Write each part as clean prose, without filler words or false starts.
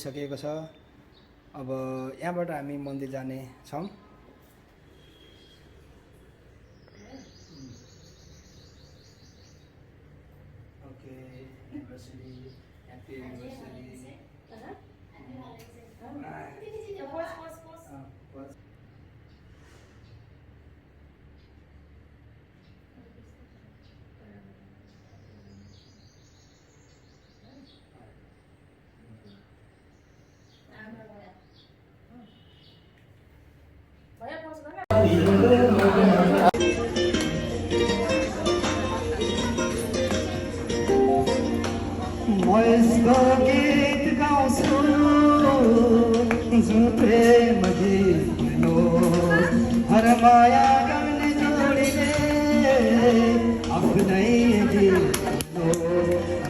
सकेको छ। अब यहाँबाट हामी मन्दिर जाने छौं। Okay anniversary happy anniversary. यसको गीत गाउँछु जो प्रेम गीत हो। हर माया गर्ने जोडीले आफ्नै गीत हो।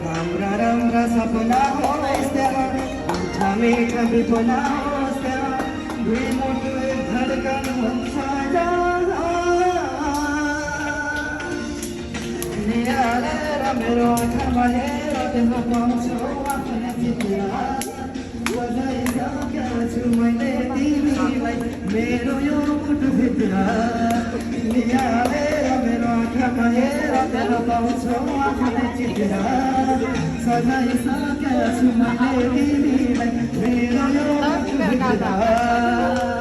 राम्रा राम्रा सपना होस् त्यहाँ, मिठा मिठा विपना होस् त्यहाँ, दुई मुटु धड्कन हुन्छ निहालेर मेरो आँखामा हेर देख्न पाउँछु आफ्नै चित्र। बजाइसकेको छु मैले तिमीलाई मेरो यो मुटुभित्र। निहालेर मेरो आँखामा हेर देख्न पाउँछु आफ्नै चित्र। सजाइसकेको छु मैले तिमीलाई मेरो यो मुटुभित्र।